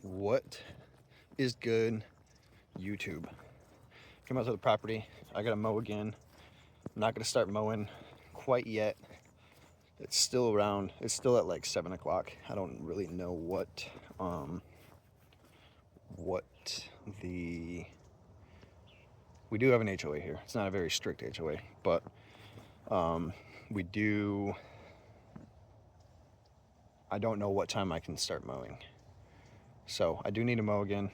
What is good, YouTube? Came out to the property. I gotta mow again. I'm not gonna start mowing quite yet. It's still around. It's still at like 7 o'clock. I don't really know what the we do have an HOA here. It's not a very strict HOA, but we do. I don't know what time I can start mowing, so I do need to mow again.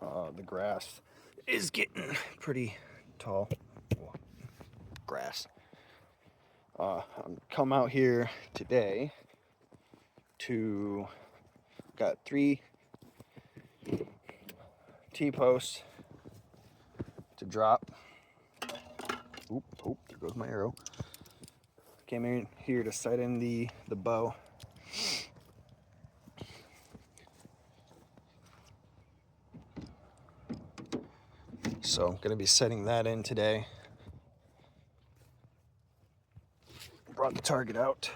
The grass is getting pretty tall. Grass. I'm come out here today to got 3 T-posts to drop. Oop, there goes my arrow. Came in here to sight in the bow. So I'm gonna be setting that in today. Brought the target out.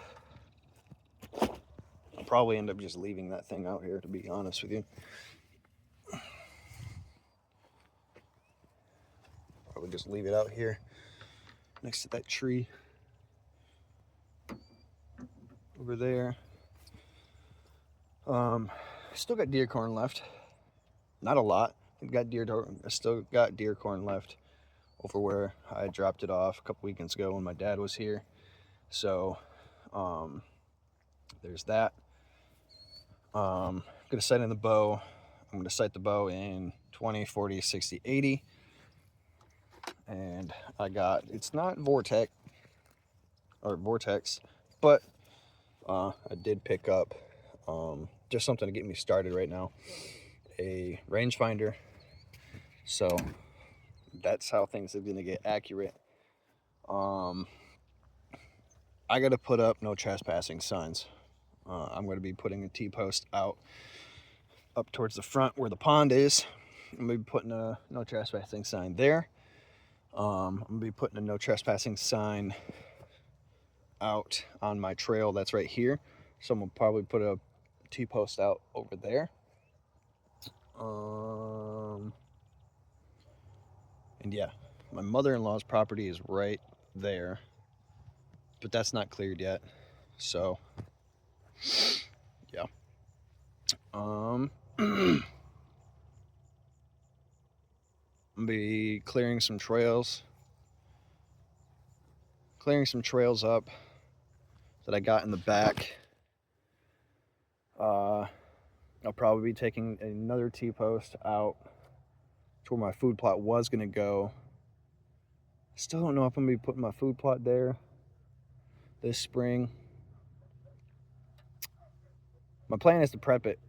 I'll probably end up just leaving that thing out here, to be honest with you. Probably just leave it out here next to that tree over there. Still got deer corn left. Not a lot. I still got deer corn left over where I dropped it off a couple weekends ago when my dad was here. So there's that. I'm gonna sight in the bow. I'm gonna sight the bow in 20, 40, 60, 80. And it's not vortex, but I did pick up just something to get me started right now, a rangefinder. So that's how things are gonna get accurate. I gotta put up no trespassing signs. I'm gonna be putting a T-post out up towards the front where the pond is. I'm gonna be putting a no trespassing sign there. I'm gonna be putting a no trespassing sign out on my trail that's right here. So I'm gonna probably put a T-post out over there. And yeah, my mother-in-law's property is right there, but that's not cleared yet. So yeah. I'm gonna be clearing some trails up that I got in the back. I'll probably be taking another T-post out to where my food plot was gonna go. Still don't know if I'm gonna be putting my food plot there this spring. My plan is to prep it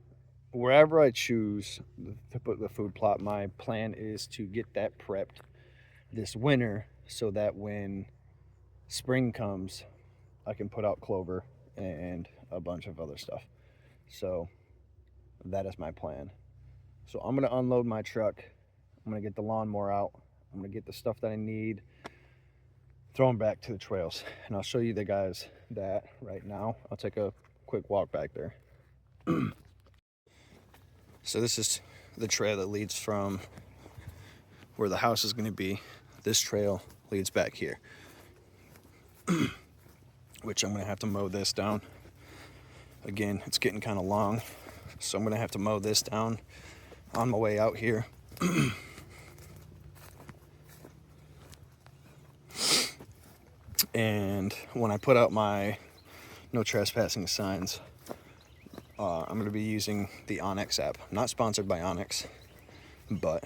wherever I choose to put the food plot. My plan is to get that prepped this winter so that when spring comes, I can put out clover and a bunch of other stuff. So that is my plan. So I'm gonna unload my truck. I'm gonna get the lawnmower out. I'm gonna get the stuff that I need, throw them back to the trails, and I'll show you the guys that right now. I'll take a quick walk back there. So this is the trail that leads from where the house is gonna be. This trail leads back here, which I'm gonna have to mow this down. Again, it's getting kind of long, so I'm gonna have to mow this down on my way out here. And when I put out my no trespassing signs, I'm going to be using the Onyx app. I'm not sponsored by Onyx, but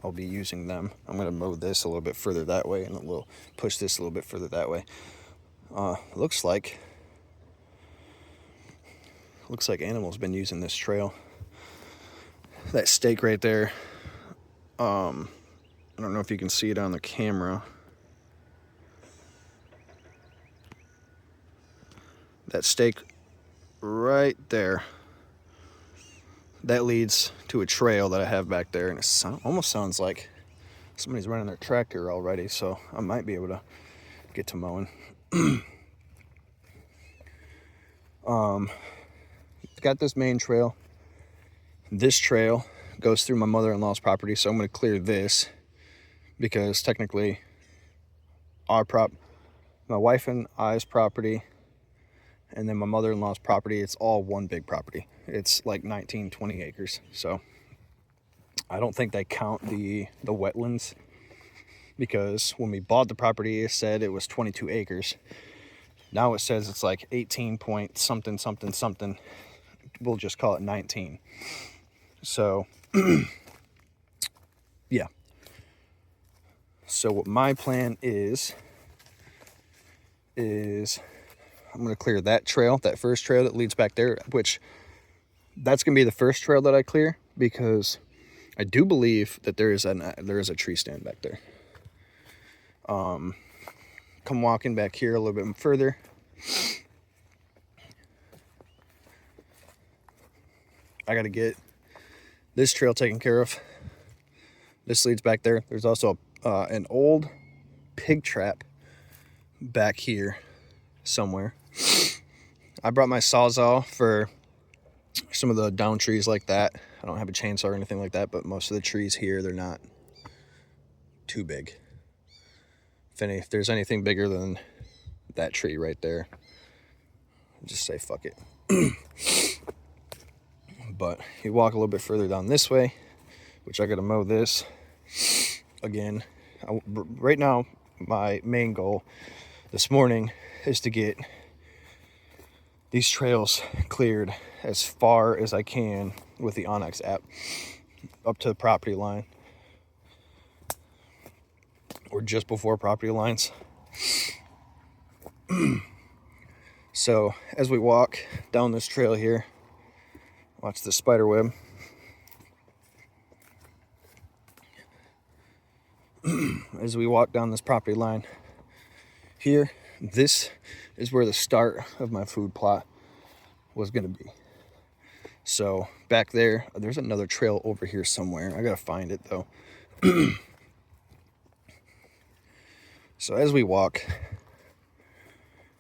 I'll be using them. I'm going to mow this a little bit further that way, and we'll push this a little bit further that way. Looks like animals been using this trail. That stake right there, I don't know if you can see it on the camera. That stake right there, that leads to a trail that I have back there, and it almost sounds like somebody's running their tractor already, so I might be able to get to mowing. It's got this main trail, This trail goes through my mother-in-law's property, so I'm going to clear this because technically my wife and I's property and then my mother-in-law's property, it's all one big property. It's like 19, 20 acres. So I don't think they count the wetlands, because when we bought the property, it said it was 22 acres. Now it says it's like 18 point something, something, something. We'll just call it 19. So, yeah. So what my plan is I'm going to clear that trail, that first trail that leads back there, which that's going to be the first trail that I clear, because I do believe that there is a tree stand back there. Come walking back here a little bit further. I got to get this trail taken care of. This leads back there. There's also an old pig trap back here somewhere. I brought my Sawzall for some of the down trees like that. I don't have a chainsaw or anything like that, but most of the trees here, they're not too big. If there's anything bigger than that tree right there, just say fuck it. But you walk a little bit further down this way, which I gotta mow this again. Right now, my main goal this morning is to get these trails cleared as far as I can with the Onyx app up to the property line, or just before property lines. So as we walk down this trail here, watch the spider web. As we walk down this property line here, this is where the start of my food plot was going to be. So back there's another trail over here somewhere. I gotta find it though. So as we walk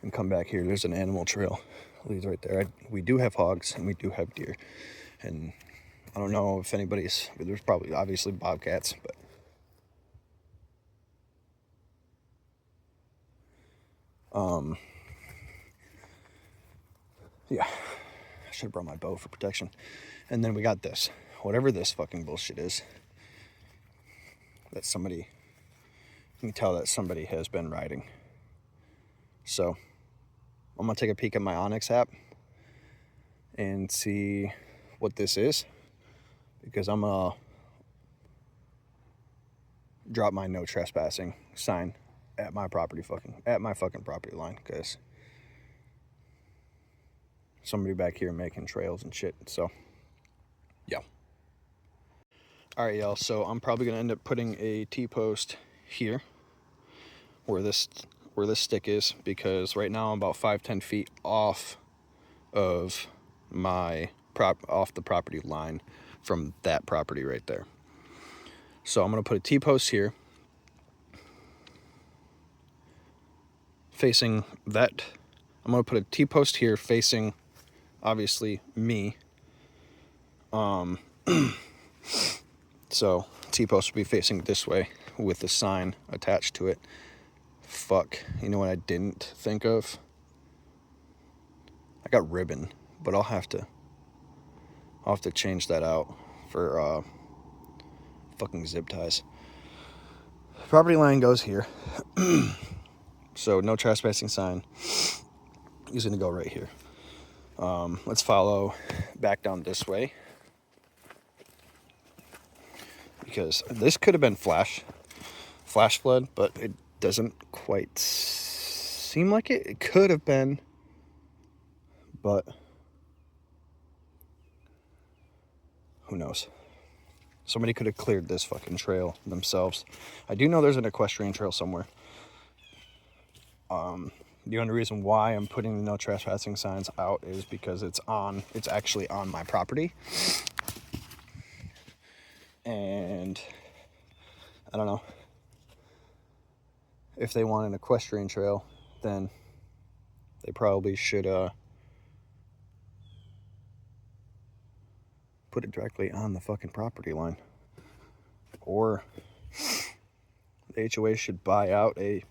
and come back here, there's an animal trail leads right there. We do have hogs and we do have deer, and I don't know if there's probably obviously bobcats, but yeah, I should have brought my bow for protection. And then we got this, whatever this fucking bullshit is, that you can tell that somebody has been riding. So I'm gonna take a peek at my Onyx app and see what this is, because I'm gonna drop my no trespassing sign at my fucking property line, because somebody back here making trails and shit. So yeah. All right, y'all. So I'm probably gonna end up putting a T-post here where this stick is, because right now I'm about 5-10 feet off of off the property line from that property right there. So I'm gonna put a T-post here facing that. I'm gonna put a T-post here facing, obviously, me. So T-post will be facing this way with the sign attached to it. Fuck, you know what I didn't think of? I got ribbon, but I'll have to change that out for fucking zip ties. Property line goes here. So no trespassing sign is gonna go right here. Let's follow back down this way, because this could have been flash flood, but it doesn't quite seem like it. It could have been, but who knows? Somebody could have cleared this fucking trail themselves. I do know there's an equestrian trail somewhere. The only reason why I'm putting the no trespassing signs out is because it's actually on my property. And I don't know. If they want an equestrian trail, then they probably should put it directly on the fucking property line. Or the HOA should buy out a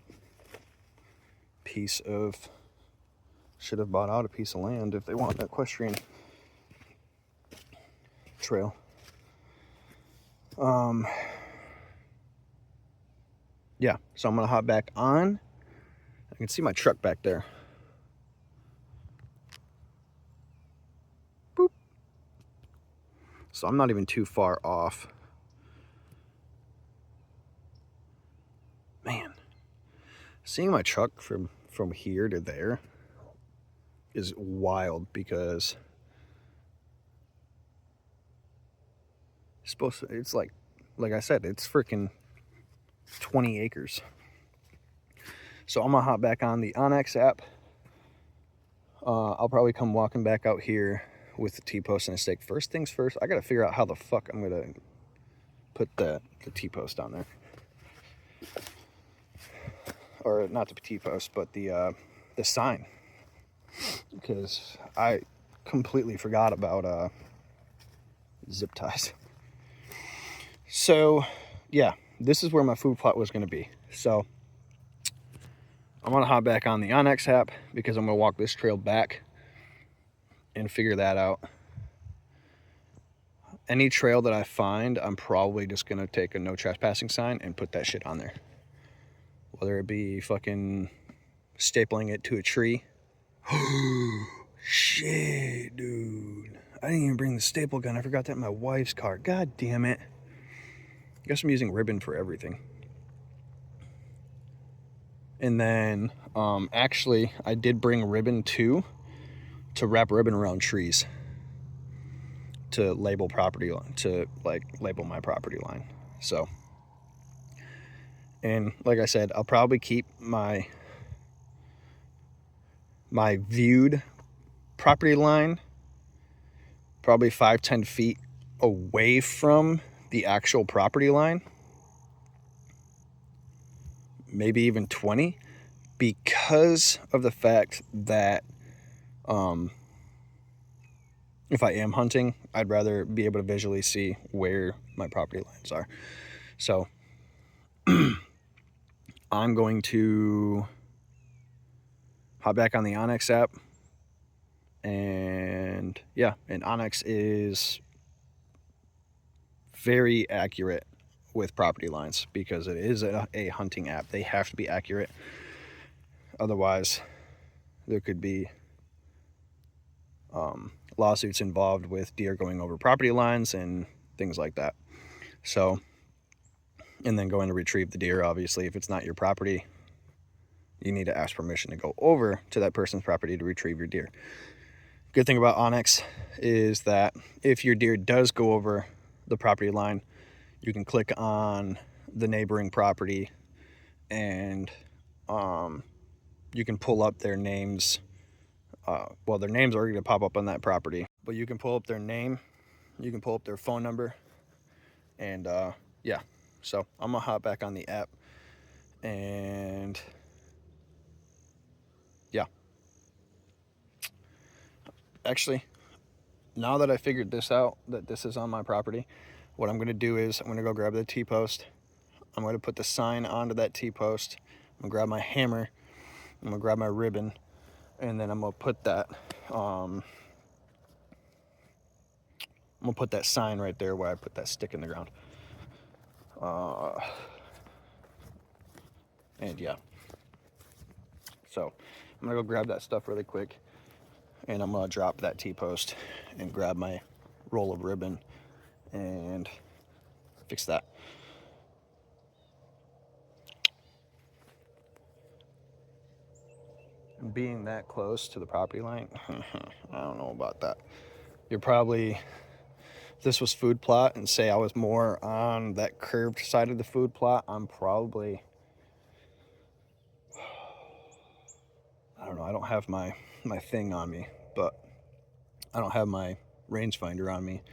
piece of, should have bought out a piece of land if they want an equestrian trail. Yeah, so I'm gonna hop back on. I can see my truck back there. Boop. So I'm not even too far off. Man, seeing my truck from here to there is wild, because it's like I said, it's freaking 20 acres. So I'm gonna hop back on the Onyx app. I'll probably come walking back out here with the T-post and a stake. First things first, I gotta figure out how the fuck I'm gonna put the T-post on there. Or not the T-post, but the sign. Because I completely forgot about zip ties. So yeah, this is where my food plot was gonna be. So I'm gonna hop back on the Onyx app because I'm gonna walk this trail back and figure that out. Any trail that I find, I'm probably just gonna take a no trespassing sign and put that shit on there. Whether it be fucking stapling it to a tree. Shit, dude. I didn't even bring the staple gun. I forgot that in my wife's car. God damn it. I guess I'm using ribbon for everything. And then, actually, I did bring ribbon too, to wrap ribbon around trees, to label property line, to like label my property line. So, and like I said, I'll probably keep my viewed property line probably 5-10 feet away from the actual property line, maybe even 20, because of the fact that if I am hunting, I'd rather be able to visually see where my property lines are. So I'm going to hop back on the Onyx app, and yeah, and Onyx is very accurate with property lines because it is a hunting app. They have to be accurate, otherwise there could be lawsuits involved with deer going over property lines and things like that. So, and then going to retrieve the deer, obviously if it's not your property, you need to ask permission to go over to that person's property to retrieve your deer. Good thing about Onyx is that if your deer does go over the property line, you can click on the neighboring property and you can pull up their names. Well, their names are going to pop up on that property, but you can pull up their name, you can pull up their phone number, and yeah. So I'm gonna hop back on the app, and yeah. Actually, now that I figured this out, that this is on my property, what I'm gonna do is I'm gonna go grab the T-post. I'm gonna put the sign onto that T-post. I'm gonna grab my hammer. I'm gonna grab my ribbon, and then I'm gonna put that sign right there where I put that stick in the ground. And yeah, so I'm gonna go grab that stuff really quick, and I'm gonna drop that T-post and grab my roll of ribbon and fix that. Being that close to the property line, I don't know about that. You're probably, if this was food plot and say I was more on that curved side of the food plot, I'm probably, I don't know, I don't have my thing on me, but I don't have my rangefinder on me.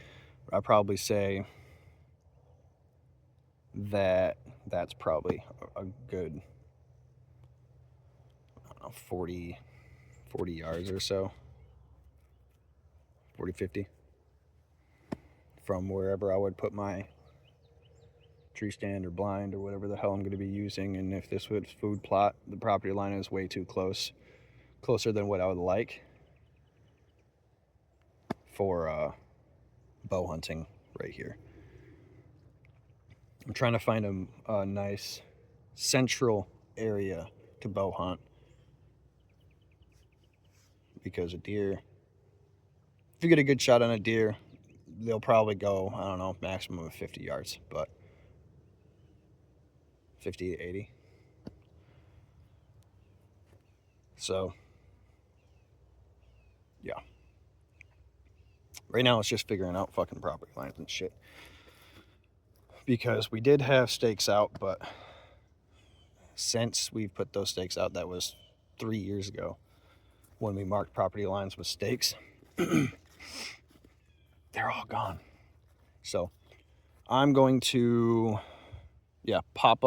I'd probably say that that's probably a good, I don't know, 40 yards or so, 40, 50. from wherever I would put my tree stand or blind or whatever the hell I'm going to be using. And if this was food plot, the property line is way too closer than what I would like for bow hunting right here. I'm trying to find a nice central area to bow hunt, because a deer, if you get a good shot on a deer, they'll probably go, I don't know, maximum of 50 yards, but 50 to 80. So yeah, right now it's just figuring out fucking property lines and shit, because we did have stakes out, but since we've put those stakes out, that was 3 years ago when we marked property lines with stakes. They're all gone. So I'm going to, pop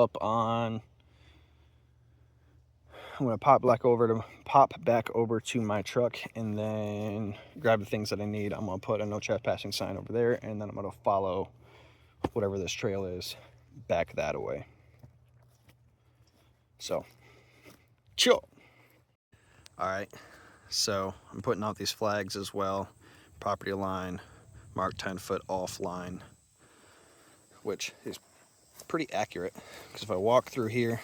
back over to my truck and then grab the things that I need. I'm gonna put a no trespassing sign over there, and then I'm gonna follow whatever this trail is back that way. So chill. All right, so I'm putting out these flags as well. Property line, mark 10 foot off line, which is pretty accurate, because if I walk through here,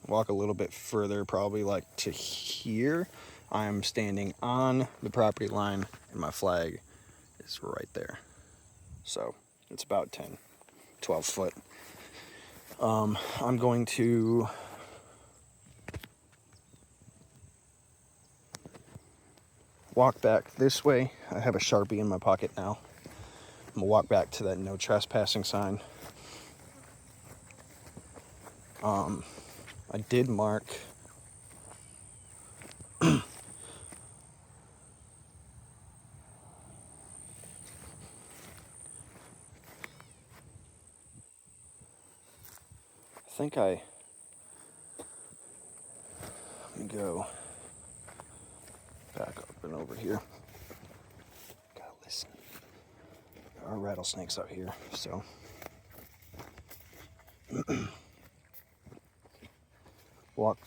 walk a little bit further, probably like to here, I'm standing on the property line and my flag is right there. So it's about 10, 12 foot. I'm going to walk back this way. I have a Sharpie in my pocket now. I'm gonna walk back to that no trespassing sign. I did mark I think let me go back up and over here. Gotta listen. There are rattlesnakes out here, so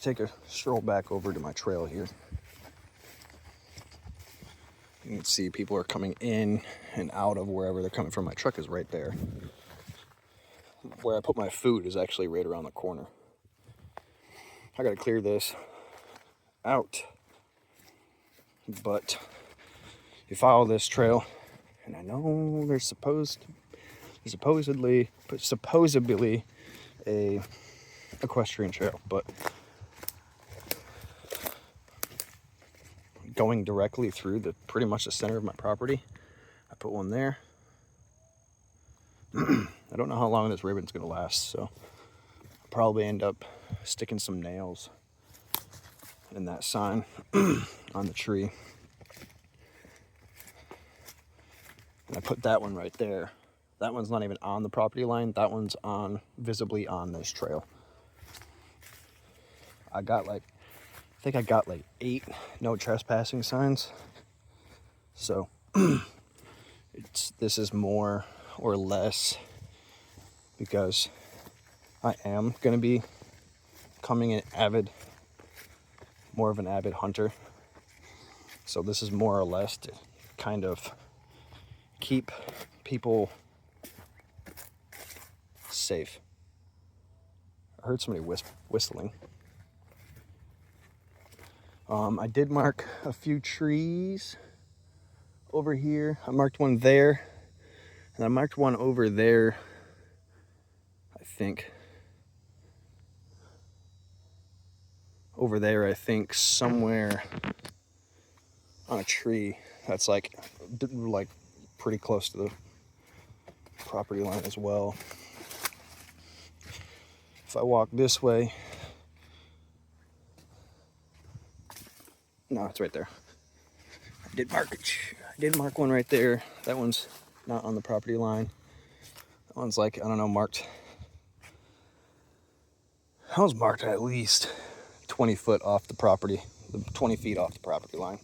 take a stroll back over to my trail here. You can see people are coming in and out of wherever they're coming from. My truck is right there. Where I put my food is actually right around the corner. I gotta clear this out. But you follow this trail, and I know there's supposedly a equestrian trail, but going directly through pretty much the center of my property, I put one there. I don't know how long this ribbon's gonna last, so I'll probably end up sticking some nails in that sign on the tree. And I put that one right there. That one's not even on the property line. That one's visibly on this trail. I think I got like 8 no trespassing signs. So this is more or less because I am gonna be becoming more of an avid hunter. So this is more or less to kind of keep people safe. I heard somebody whistling. I did mark a few trees over here. I marked one there, and I marked one over there, I think. Over there, I think, somewhere on a tree that's like pretty close to the property line as well. If I walk this way, no, it's right there. I did mark one right there. That one's not on the property line. That one's like, I don't know, marked. That one's marked at least 20 foot off the property, 20 feet off the property line.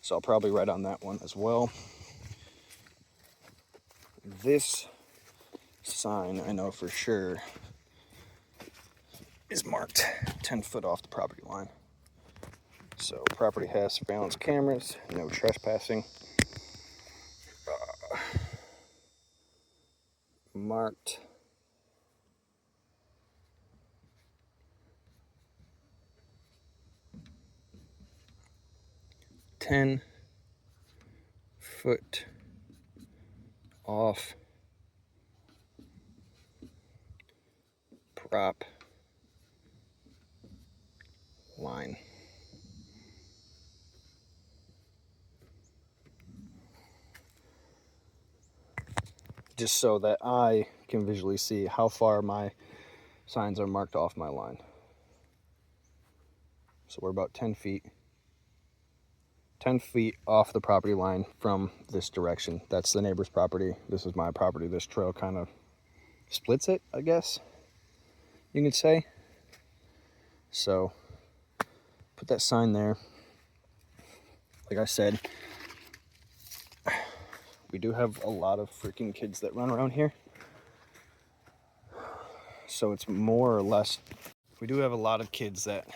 So I'll probably write on that one as well. this sign, I know for sure, is marked 10 foot off the property line. So property has surveillance cameras, no trespassing. Marked 10 foot off prop line. Just so that I can visually see how far my signs are marked off my line. So we're about 10 feet off the property line from this direction. That's the neighbor's property. This is my property. This trail kind of splits it, I guess you could say. So put that sign there. Like I said, we do have a lot of freaking kids that run around here. So it's more or less, we do have a lot of kids that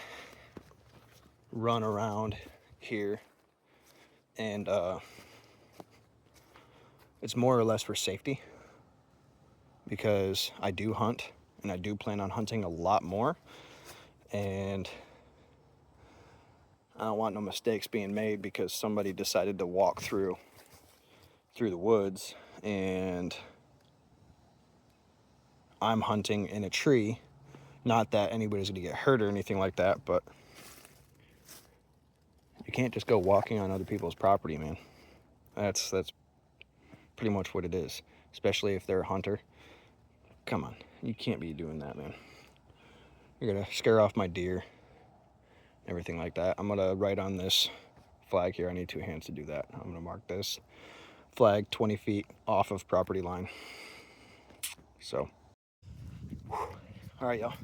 run around here, and it's more or less for safety, because I do hunt and I do plan on hunting a lot more, and I don't want no mistakes being made because somebody decided to walk through the woods and I'm hunting in a tree. Not that anybody's gonna get hurt or anything like that, but you can't just go walking on other people's property, man. That's pretty much what it is, especially if they're a hunter. Come on, you can't be doing that, man. You're gonna scare off my deer, everything like that. I'm gonna write on this flag here. I need 2 hands to do that. I'm gonna mark this flag 20 feet off of property line. So, all right, y'all.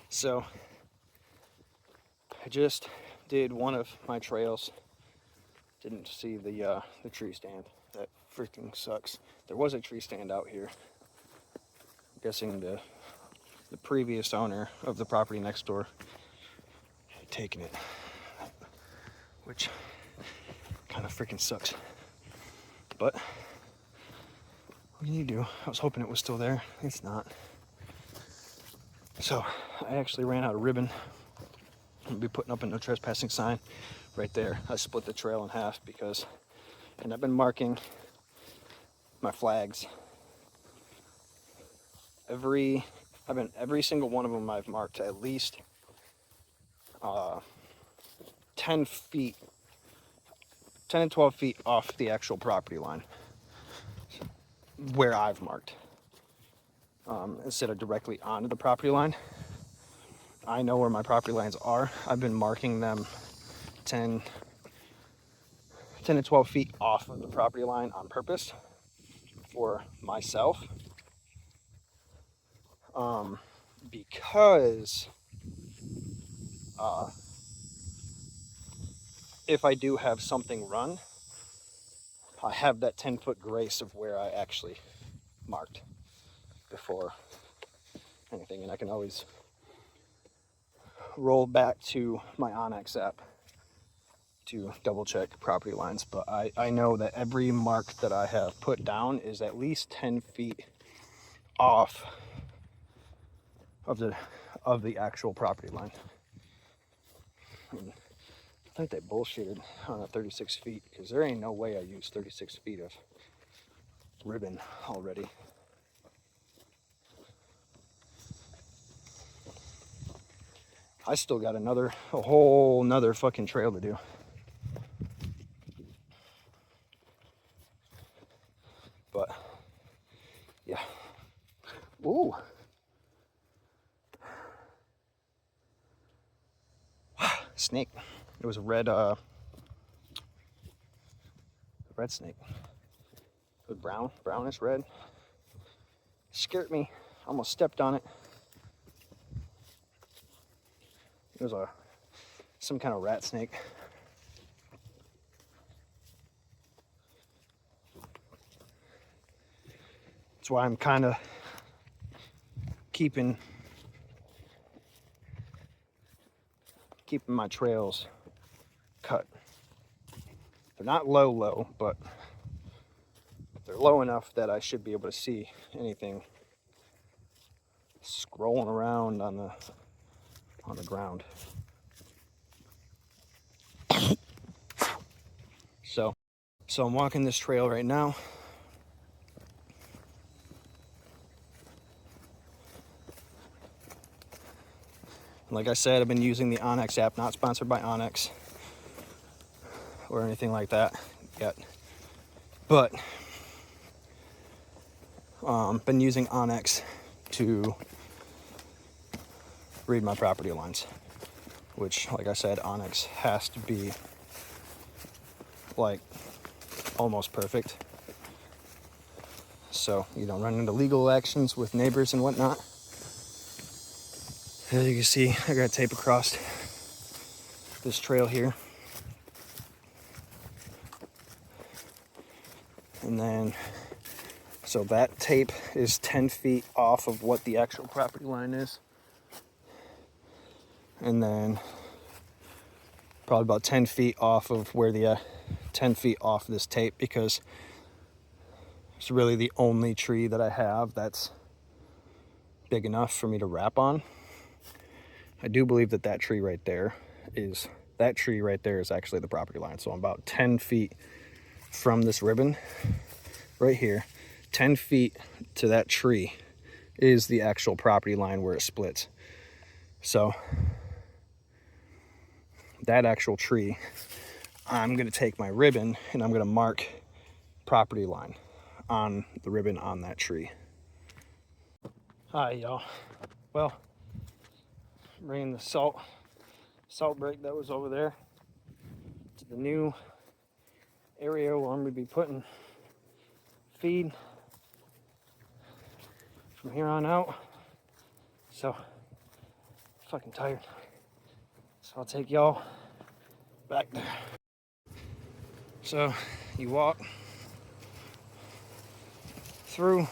So I just did one of my trails. Didn't see the tree stand. That freaking sucks. There was a tree stand out here. I'm guessing the previous owner of the property next door had taken it, which kind of freaking sucks. But what can you do? I was hoping it was still there. It's not. So I actually ran out of ribbon. I'll be putting up a no trespassing sign right there. I split the trail in half because, and I've been marking my flags. Every single one of them I've marked at least 10 feet, 10 and 12 feet off the actual property line where I've marked, instead of directly onto the property line. I know where my property lines are. I've been marking them 10 to 12 feet off of the property line on purpose for myself, because if I do have something run, I have that 10-foot grace of where I actually marked before anything, and I can always roll back to my Onyx app to double check property lines. But I know that every mark that I have put down is at least 10 feet off of the actual property line. And I think they bullshitted on the 36 feet, because there ain't no way I used 36 feet of ribbon already. I still got a whole nother fucking trail to do. But yeah. Ooh. Snake. It was a red snake. It was brownish red. Scared me. Almost stepped on it. It was some kind of rat snake. why I'm kind of keeping my trails cut. They're not low, but they're low enough that I should be able to see anything scrolling around on the ground. So I'm walking this trail right now. Like I said, I've been using the Onyx app, not sponsored by Onyx or anything like that yet. But been using Onyx to read my property lines, which, like I said, Onyx has to be like almost perfect, so you don't run into legal actions with neighbors and whatnot. As you can see, I got tape across this trail here, and then so that tape is 10 feet off of what the actual property line is, and then probably about 10 feet off of where the 10 feet off this tape, because it's really the only tree that I have that's big enough for me to wrap on. I do believe that tree right there is actually the property line. So I'm about 10 feet from this ribbon right here. 10 feet to that tree is the actual property line where it splits. So that actual tree, I'm gonna take my ribbon and I'm gonna mark property line on the ribbon on that tree. Hi y'all. Well, bringing the salt break that was over there to the new area where I'm gonna be putting feed from here on out. So fucking tired. So I'll take y'all back there. So you walk through,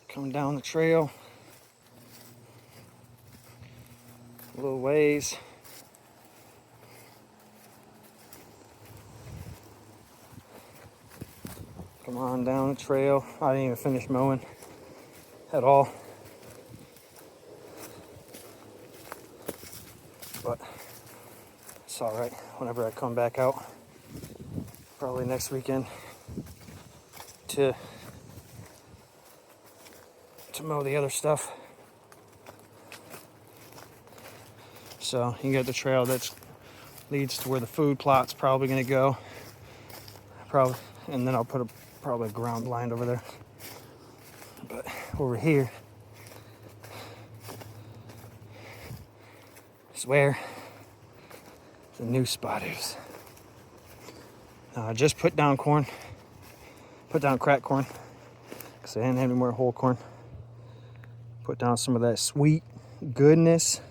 come down the trail a little ways, come on down the trail. I didn't even finish mowing at all, but it's all right. Whenever I come back out, probably next weekend, to mow the other stuff. So you got the trail that leads to where the food plot's probably gonna go. And then I'll put probably a ground blind over there. But over here is where the new spot is. Now I just put down crack corn, because I didn't have any more whole corn. Put down some of that sweet goodness.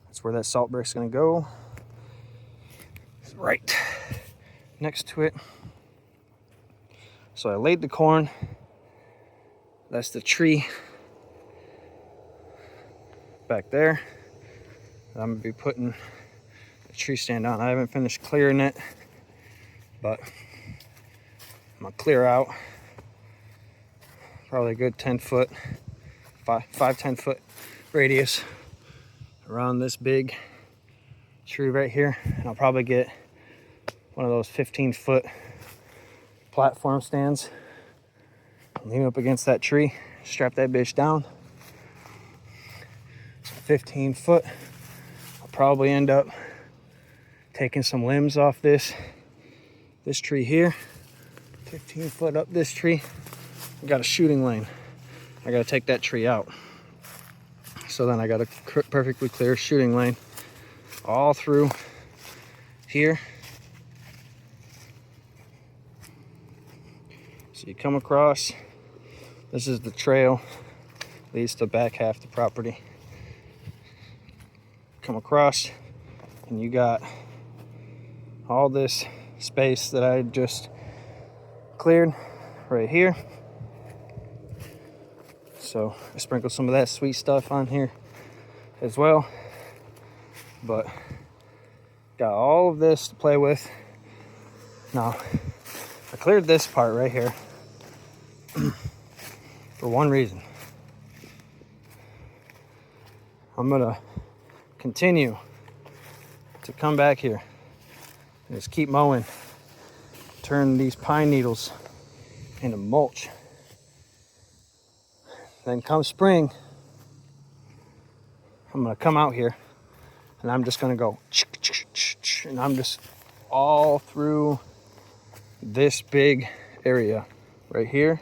That's where that salt brick's gonna go. It's right next to it. So I laid the corn. That's the tree back there. I'm gonna be putting the tree stand on. I haven't finished clearing it, but I'm gonna clear out probably a good 10 foot, 10 foot radius around this big tree right here. And I'll probably get one of those 15-foot platform stands, lean up against that tree, strap that bitch down. So 15 foot. I'll probably end up taking some limbs off this tree here. 15 foot up this tree. I got a shooting lane. I gotta take that tree out. So then I got a perfectly clear shooting lane all through here. So you come across, this is the trail, leads to the back half of the property. Come across and you got all this space that I just cleared right here. So I sprinkled some of that sweet stuff on here as well. But got all of this to play with. Now, I cleared this part right here for one reason. I'm gonna continue to come back here and just keep mowing, turn these pine needles into mulch. Then come spring, I'm gonna come out here and I'm just gonna go, and I'm just all through this big area right here,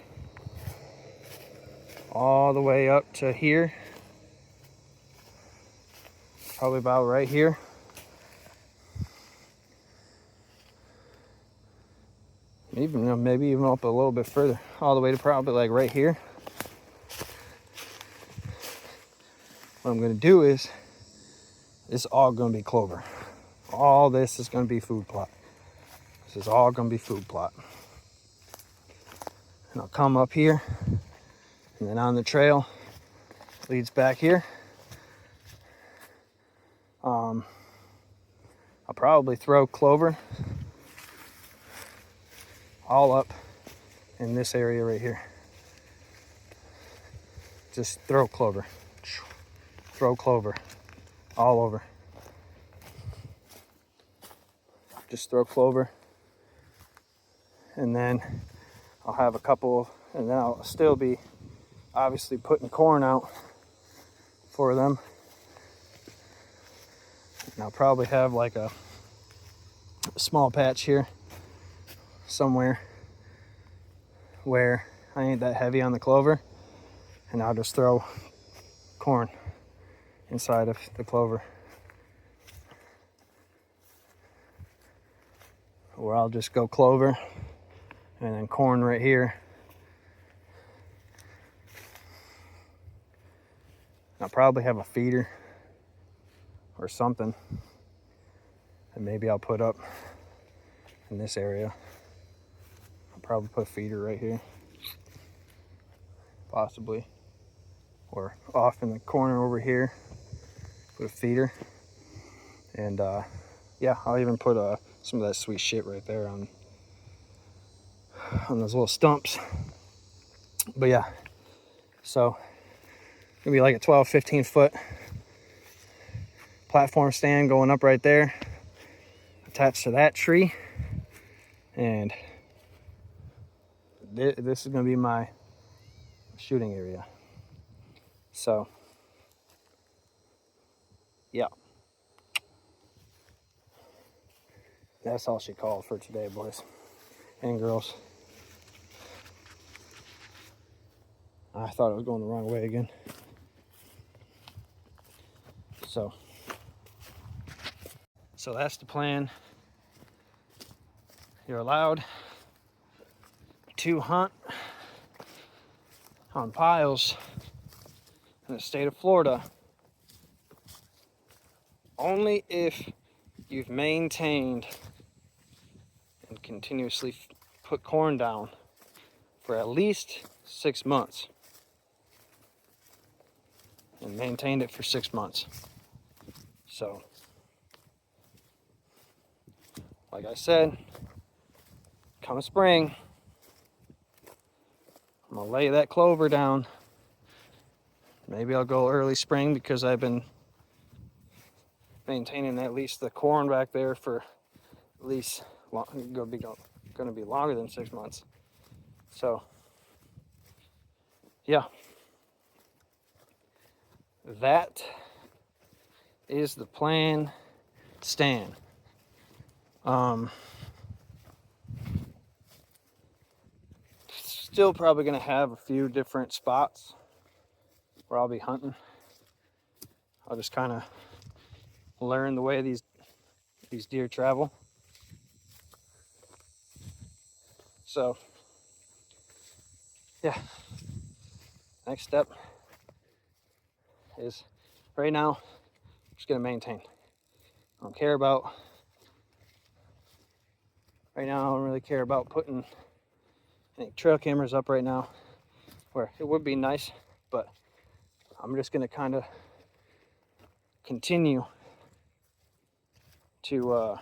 all the way up to here, probably about right here. Even, maybe even up a little bit further, all the way to probably like right here. What I'm gonna do is, it's all gonna be clover. All this is gonna be food plot. This is all gonna be food plot. And I'll come up here, and then on the trail, leads back here. I'll probably throw clover all up in this area right here. Just throw clover. Throw clover all over. Just throw clover. And then I'll have a couple, and then I'll still be obviously putting corn out for them. And I'll probably have like a small patch here somewhere where I ain't that heavy on the clover, and I'll just throw corn inside of the clover. Or I'll just go clover and then corn right here. I'll probably have a feeder or something, and maybe I'll put up in this area. I'll probably put a feeder right here, possibly, or off in the corner over here, put a feeder. And yeah, I'll even put some of that sweet shit right there on those little stumps. But yeah, so it'll be like a 12-15 foot platform stand going up right there, attached to that tree. And this is going to be my shooting area. So yeah, that's all she called for today, boys and girls. I thought I was going the wrong way again. So that's the plan. You're allowed to hunt on piles in the state of Florida only if you've maintained and continuously put corn down for at least 6 months, and maintained it for 6 months. So, like I said, come spring, I'm gonna lay that clover down. Maybe I'll go early spring because I've been maintaining at least the corn back there for at least gonna be longer than 6 months. So yeah, that is the plan. Stand. Still probably gonna have a few different spots where I'll be hunting. I'll just kind of learn the way these deer travel. So yeah, next step is, right now, I'm just gonna maintain. I don't care about Right now, I don't really care about putting any trail cameras up right now, where it would be nice, but I'm just gonna kind of continue to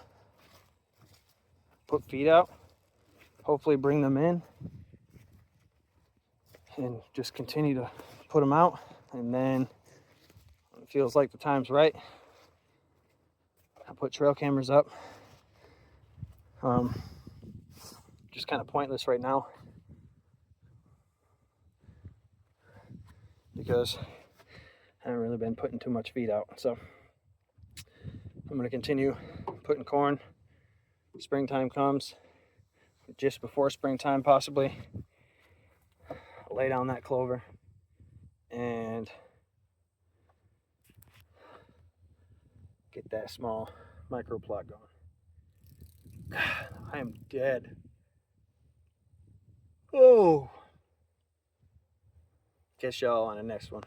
put feed out, hopefully bring them in, and just continue to put them out. And then when it feels like the time's right, I put trail cameras up. Just kind of pointless right now because I haven't really been putting too much feed out. So I'm going to continue putting corn. Springtime comes, just before springtime possibly, I'll lay down that clover and get that small micro plot going. I am dead. Oh. Catch y'all on the next one.